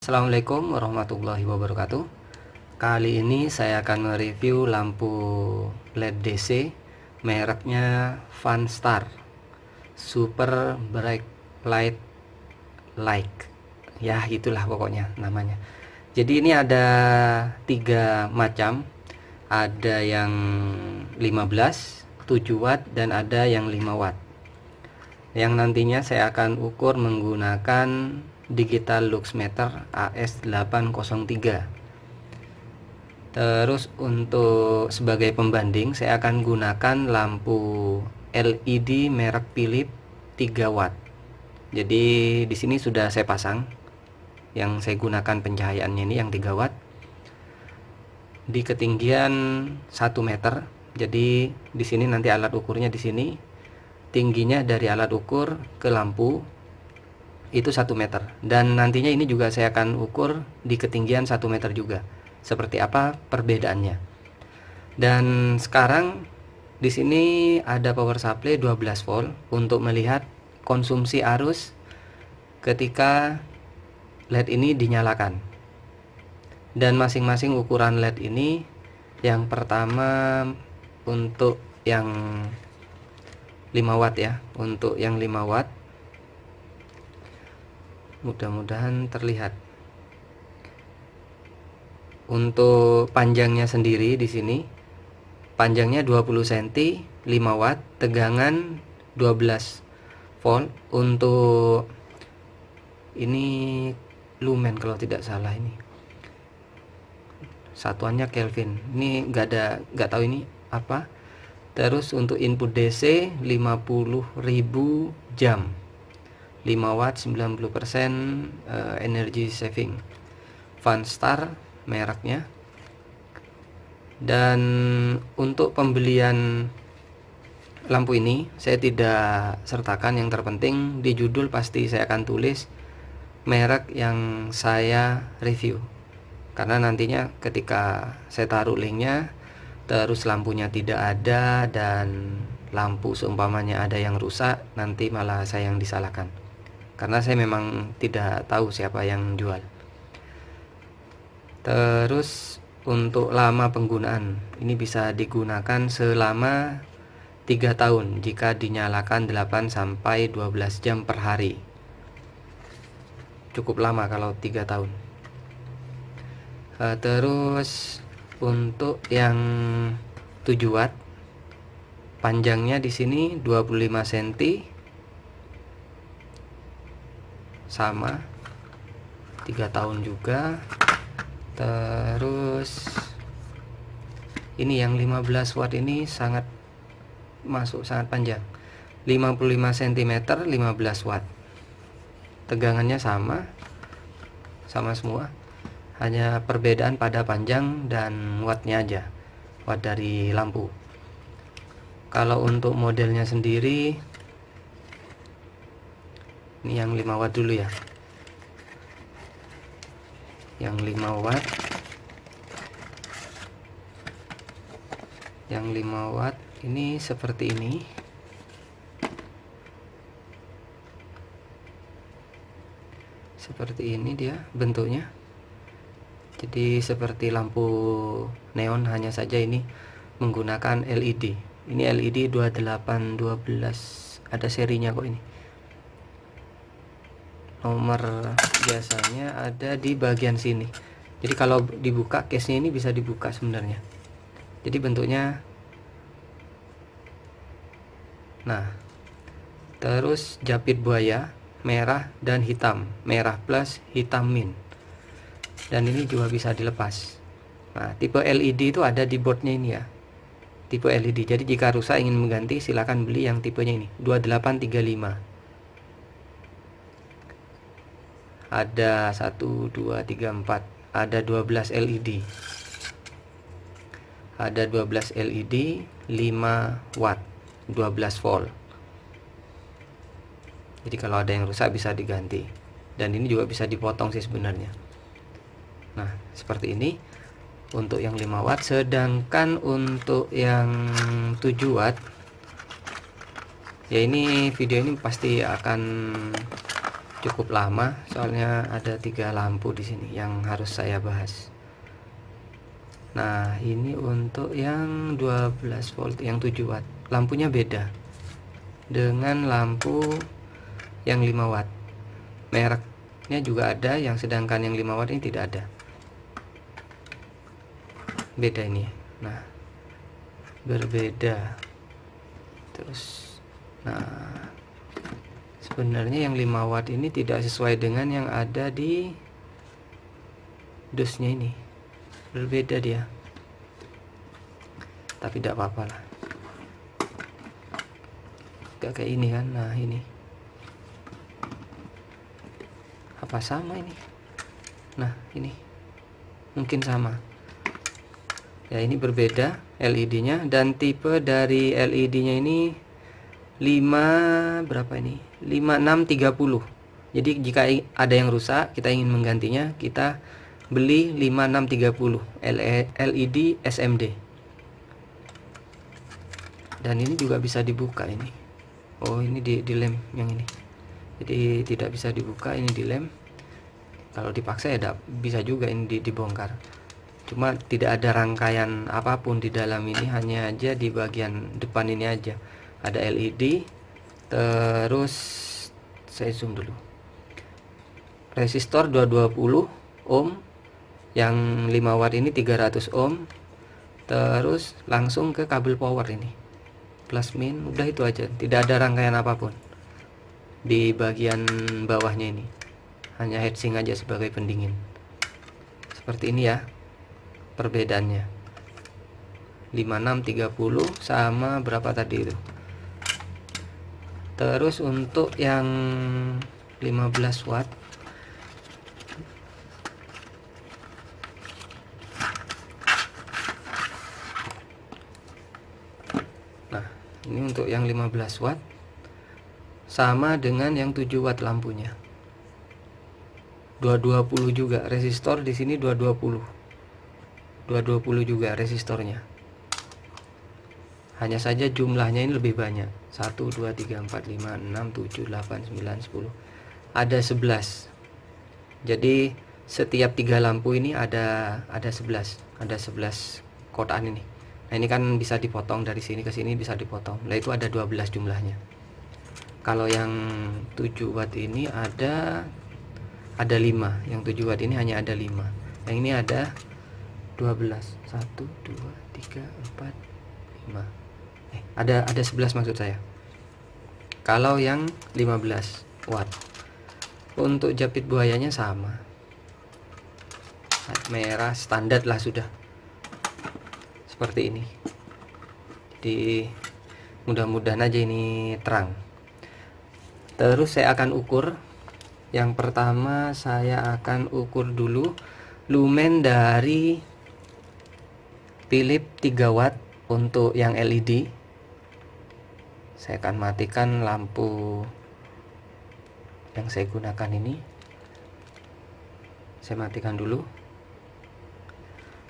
Assalamualaikum warahmatullahi wabarakatuh. Kali ini saya akan mereview lampu LED DC mereknya Vanstar Super Bright Light Like. Ya, itulah pokoknya namanya. Jadi ini ada 3 macam. Ada yang 15, 7 watt dan ada yang 5 watt. Yang nantinya saya akan ukur menggunakan Digital Luxmeter AS803. Terus untuk sebagai pembanding saya akan gunakan lampu LED merek Philips 3 watt. Jadi di sini sudah saya pasang. Yang saya gunakan pencahayaannya ini yang 3 watt. Di ketinggian 1 meter. Jadi di sini nanti alat ukurnya di sini. Tingginya dari alat ukur ke lampu itu 1 meter, dan nantinya ini juga saya akan ukur di ketinggian 1 meter juga seperti apa perbedaannya. Dan sekarang di sini ada power supply 12 volt untuk melihat konsumsi arus ketika LED ini dinyalakan. Dan masing-masing ukuran LED ini, yang pertama untuk yang 5 watt ya, untuk yang 5 watt mudah-mudahan terlihat. Untuk panjangnya sendiri di sini panjangnya 20 cm, 5 watt, tegangan 12 volt. Untuk ini lumen kalau tidak salah, ini satuannya Kelvin. Ini nggak tahu ini apa. Terus untuk input DC 50.000 jam. 5 watt 90% energy saving. Vanstar mereknya. Dan untuk pembelian lampu ini saya tidak sertakan. Yang terpenting di judul pasti saya akan tulis merek yang saya review, karena nantinya ketika saya taruh linknya terus lampunya tidak ada dan lampu seumpamanya ada yang rusak, nanti malah saya yang disalahkan, karena saya memang tidak tahu siapa yang jual. Terus untuk lama penggunaan, ini bisa digunakan selama 3 tahun jika dinyalakan 8 sampai 12 jam per hari. Cukup lama kalau 3 tahun. Terus untuk yang 7 watt, panjangnya di sini 25 cm, sama 3 tahun juga. Terus ini yang 15 watt ini sangat panjang, 55 cm, 15 watt. Tegangannya sama semua, hanya perbedaan pada panjang dan wattnya aja, watt dari lampu. Kalau untuk modelnya sendiri, ini yang 5 watt dulu ya. Yang 5 watt. Yang 5 watt ini seperti ini. Seperti ini dia bentuknya. Jadi seperti lampu neon, hanya saja ini menggunakan LED. Ini LED 2812, ada serinya kok ini. Nomor biasanya ada di bagian sini. Jadi kalau dibuka case-nya ini bisa dibuka sebenarnya. Jadi bentuknya. Nah, terus japit buaya merah dan hitam, merah plus hitam min. Dan ini juga bisa dilepas. Nah, tipe LED itu ada di boardnya ini ya, tipe LED. Jadi jika rusak ingin mengganti, silakan beli yang tipenya ini 2835. Ada 1, 2, 3, 4. Ada 12 LED. Ada 12 LED 5 watt 12 volt. Jadi kalau ada yang rusak bisa diganti. Dan ini juga bisa dipotong sih sebenarnya. Nah, seperti ini untuk yang 5 watt. Sedangkan untuk yang 7 watt, ya ini video ini pasti akan cukup lama, soalnya ada 3 lampu di sini yang harus saya bahas. Nah, ini untuk yang 12 volt, yang 7 watt. Lampunya beda dengan lampu yang 5 watt. Mereknya juga ada, yang sedangkan yang 5 watt ini tidak ada. Beda ini. Nah, berbeda. Terus, nah, sebenarnya yang 5 watt ini tidak sesuai dengan yang ada di dusnya ini, berbeda dia, tapi tidak apa-apa lah, gak kayak ini kan. Nah, ini apa sama ini? Nah, ini mungkin sama ya, ini berbeda LED nya, dan tipe dari LED nya ini 5 berapa ini, 5630. Jadi jika ada yang rusak, kita ingin menggantinya, kita beli 5630 LED SMD. Dan ini juga bisa dibuka ini. Oh, ini di lem yang ini. Jadi tidak bisa dibuka, ini di lem. Kalau dipaksa ya bisa juga ini dibongkar. Cuma tidak ada rangkaian apapun di dalam ini, hanya aja di bagian depan ini aja ada LED. Terus saya zoom dulu. Resistor 220 ohm, yang 5 watt ini 300 ohm. Terus langsung ke kabel power ini, plus min, udah itu aja, tidak ada rangkaian apapun di bagian bawahnya ini, hanya heatsink aja sebagai pendingin. Seperti ini ya perbedaannya, 5630 sama berapa tadi itu. Terus untuk yang 15 watt, nah ini untuk yang 15 watt sama dengan yang 7 watt lampunya, 220 juga resistor di sini, 220 juga resistornya. Hanya saja jumlahnya ini lebih banyak, 1 2 3 4 5 6 7 8 9 10, ada 11. Jadi setiap 3 lampu ini ada 11 kotaan ini. Nah, ini kan bisa dipotong dari sini ke sini, bisa dipotong. Nah, itu ada 12 jumlahnya. Kalau yang 7 watt ini ada 5. Yang 7 watt ini hanya ada 5. Yang ini ada 12. 1 2 3 4 5. Ada 11 maksud saya. Kalau yang 15 watt, untuk japit buayanya sama, merah standar lah sudah, seperti ini. Jadi mudah-mudahan aja ini terang. Terus saya akan ukur. Yang pertama saya akan ukur dulu lumen dari Philips 3 watt untuk yang LED. Saya akan matikan lampu yang saya gunakan ini. Saya matikan dulu.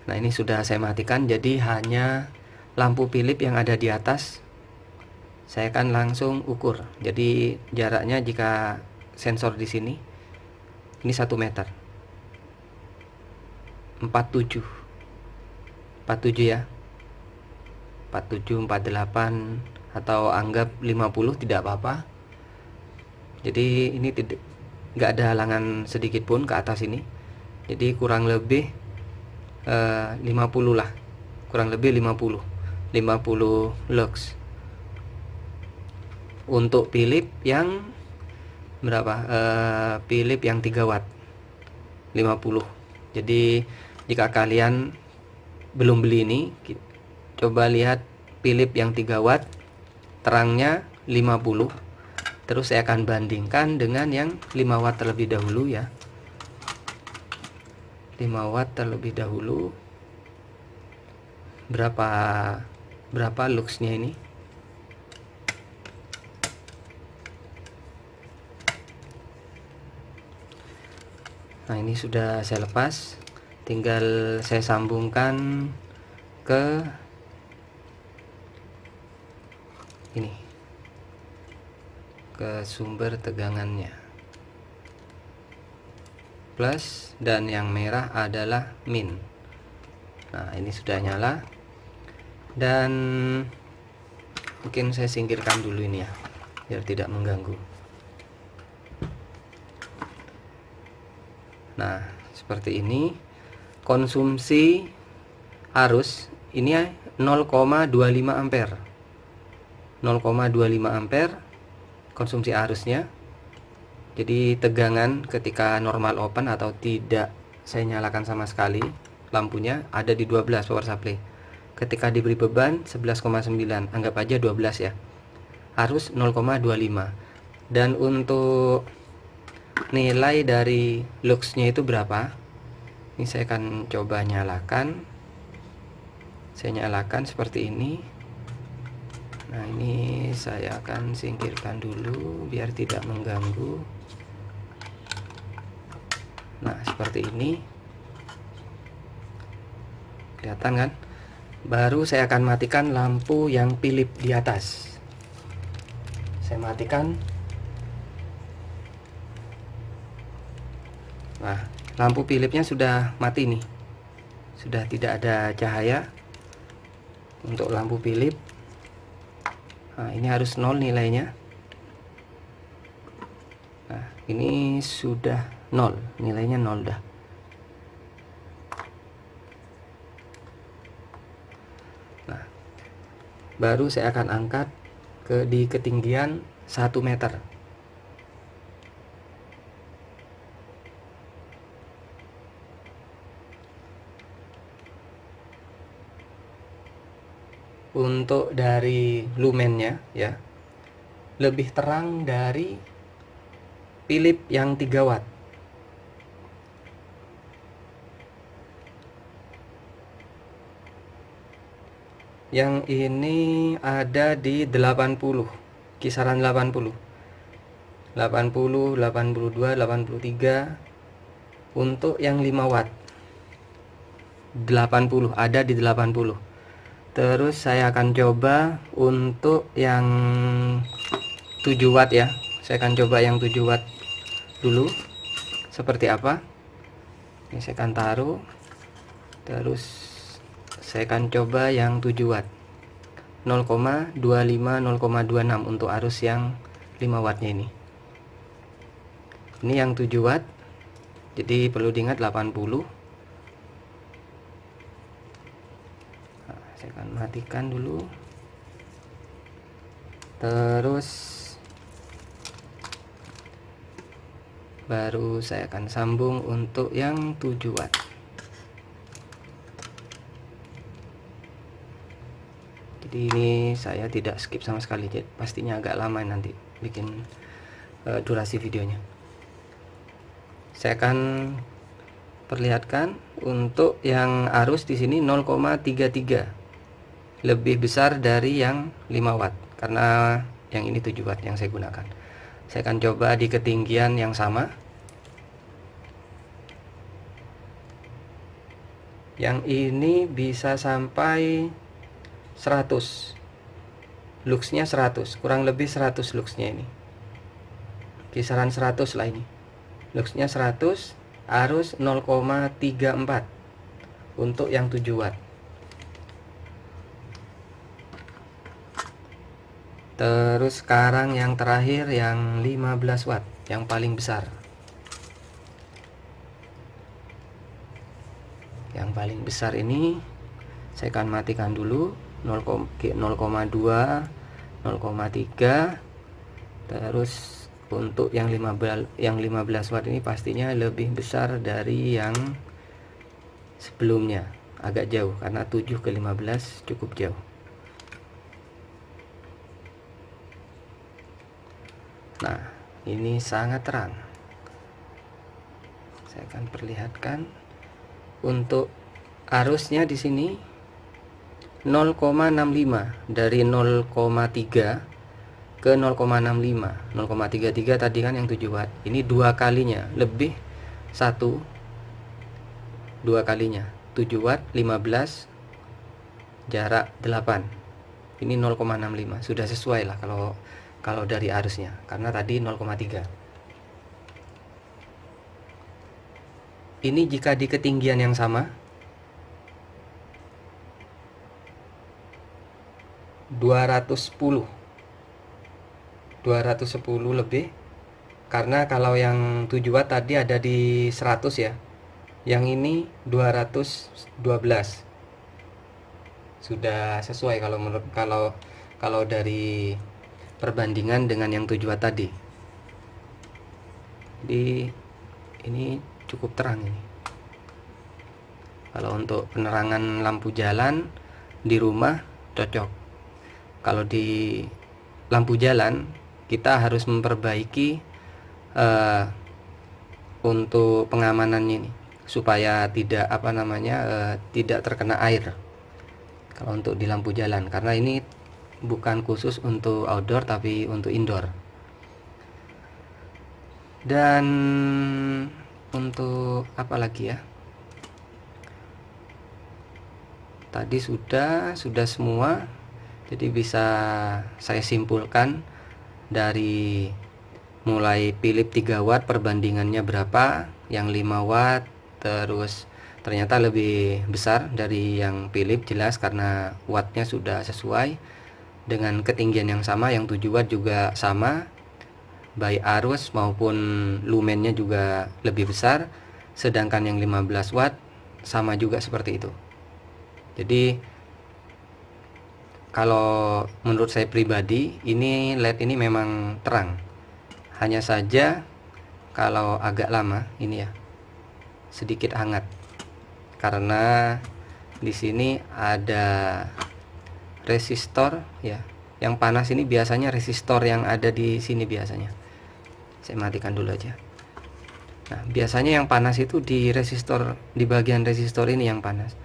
Nah, ini sudah saya matikan, jadi hanya lampu Philips yang ada di atas. Saya akan langsung ukur. Jadi jaraknya jika sensor di sini, ini 1 meter. 47 ya. 47, 48 atau anggap 50 tidak apa-apa. Jadi ini nggak ada halangan sedikit pun ke atas ini. Jadi kurang lebih 50 lah. Kurang lebih 50 lux. Untuk Philips yang berapa? Philips yang 3 watt 50. Jadi jika kalian belum beli ini, coba lihat Philips yang 3 watt, terangnya 50. Terus saya akan bandingkan dengan yang 5 watt terlebih dahulu ya. 5 watt terlebih dahulu. Berapa luxnya ini? Nah, ini sudah saya lepas, tinggal saya sambungkan ke ini, ke sumber tegangannya. plus dan yang merah adalah min. Nah, ini sudah nyala. Dan mungkin saya singkirkan dulu ini ya, biar tidak mengganggu. Nah, seperti ini. Konsumsi arus ini 0,25 ampere. 0,25 ampere konsumsi arusnya. Jadi tegangan ketika normal open atau tidak saya nyalakan sama sekali lampunya ada di 12 power supply. Ketika diberi beban 11,9, anggap aja 12 ya. Arus 0,25. Dan untuk nilai dari luxnya itu berapa? Ini saya akan coba nyalakan. Saya nyalakan seperti ini. Nah, ini saya akan singkirkan dulu biar tidak mengganggu. Nah, seperti ini. Kelihatan kan? Baru saya akan matikan lampu yang Philips di atas. Saya matikan. Nah, lampu Philipsnya sudah mati nih. Sudah tidak ada cahaya. Untuk lampu Philips. Nah, ini harus 0 nilainya. Nah, ini sudah 0, nilainya 0 dah. Nah, baru saya akan angkat di ketinggian 1 meter. Untuk dari lumennya ya, lebih terang dari Philips yang 3 watt. Yang ini ada di 80, kisaran 80, 82, 83. Untuk yang 5 watt 80, ada di 80. Terus saya akan coba untuk yang 7 watt ya. Saya akan coba yang 7 watt dulu seperti apa. Ini saya akan taruh. Terus saya akan coba yang 7 watt 0,25 0,26 untuk arus yang 5 wattnya ini. Ini yang 7 watt. Jadi perlu diingat 80. Nah, saya akan matikan dulu. Terus baru saya akan sambung untuk yang 7 watt. Jadi ini saya tidak skip sama sekali, jadi pastinya agak lama nanti bikin durasi videonya. Saya akan perlihatkan untuk yang arus di sini 0,33, lebih besar dari yang 5 watt karena yang ini 7 watt yang saya gunakan. Saya akan coba di ketinggian yang sama. Yang ini bisa sampai 100, luxnya 100, kurang lebih 100 luxnya ini, kisaran 100 lah ini. Luxnya 100, arus 0,34 untuk yang 7 watt. Terus sekarang yang terakhir yang 15 watt, yang paling besar. Yang paling besar ini saya akan matikan dulu 0,2, 0,3. Terus untuk yang 15 watt ini pastinya lebih besar dari yang sebelumnya, agak jauh karena 7 ke 15 cukup jauh. Nah, ini sangat terang. Saya akan perlihatkan untuk arusnya di sini 0,65, dari 0,3 ke 0,65. 0,33 tadi kan yang 7 watt. Ini 2 kalinya, lebih 2 kalinya. 7 watt 15, jarak 8. Ini 0,65. Sudah sesuai lah kalau dari arusnya, karena tadi 0,3. Ini jika di ketinggian yang sama 210 lebih, karena kalau yang 7 watt tadi ada di 100 ya, yang ini 212. Sudah sesuai kalau menurut kalau dari perbandingan dengan yang 7 watt tadi. Jadi ini cukup terang ini. Kalau untuk penerangan lampu jalan di rumah cocok. Kalau di lampu jalan kita harus memperbaiki untuk pengamanannya ini supaya tidak tidak terkena air. Kalau untuk di lampu jalan, karena ini bukan khusus untuk outdoor tapi untuk indoor. Dan untuk apa lagi ya? Tadi sudah semua. Jadi bisa saya simpulkan dari mulai Philips 3 watt perbandingannya berapa, yang 5 watt terus ternyata lebih besar dari yang Philips, jelas karena wattnya sudah sesuai. Dengan ketinggian yang sama, yang 7 watt juga sama, baik arus maupun lumennya juga lebih besar. Sedangkan yang 15 watt sama juga seperti itu. Jadi kalau menurut saya pribadi, ini LED ini memang terang. Hanya saja kalau agak lama ini ya sedikit hangat, karena di sini ada resistor ya. Yang panas ini biasanya resistor yang ada di sini biasanya. Saya matikan dulu aja. Nah, biasanya yang panas itu di resistor, di bagian resistor ini yang panas.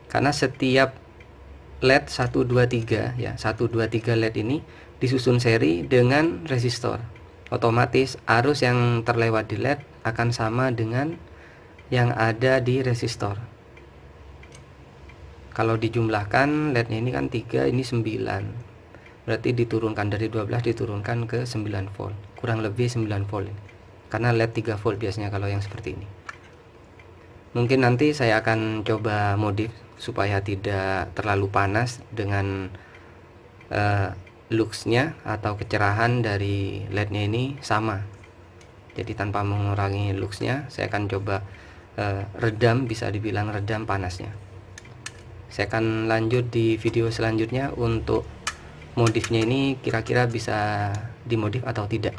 Karena setiap LED 123 ya, 123 LED ini disusun seri dengan resistor. Otomatis arus yang terlewat di LED akan sama dengan yang ada di resistor. Kalau dijumlahkan LED-nya ini kan 3, ini 9. Berarti diturunkan dari 12 diturunkan ke 9 volt. Kurang lebih 9 volt. Karena LED 3 volt biasanya kalau yang seperti ini. Mungkin nanti saya akan coba modif supaya tidak terlalu panas dengan luxnya atau kecerahan dari LED-nya ini sama. Jadi tanpa mengurangi luxnya, saya akan coba redam, bisa dibilang redam panasnya. Saya akan lanjut di video selanjutnya untuk modifnya ini, kira-kira bisa dimodif atau tidak.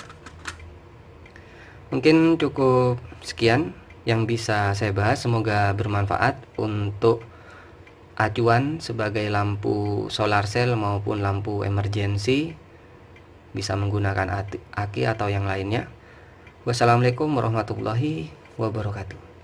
Mungkin cukup sekian yang bisa saya bahas, semoga bermanfaat untuk acuan sebagai lampu solar cell maupun lampu emergency, bisa menggunakan aki atau yang lainnya. Wassalamualaikum warahmatullahi wabarakatuh.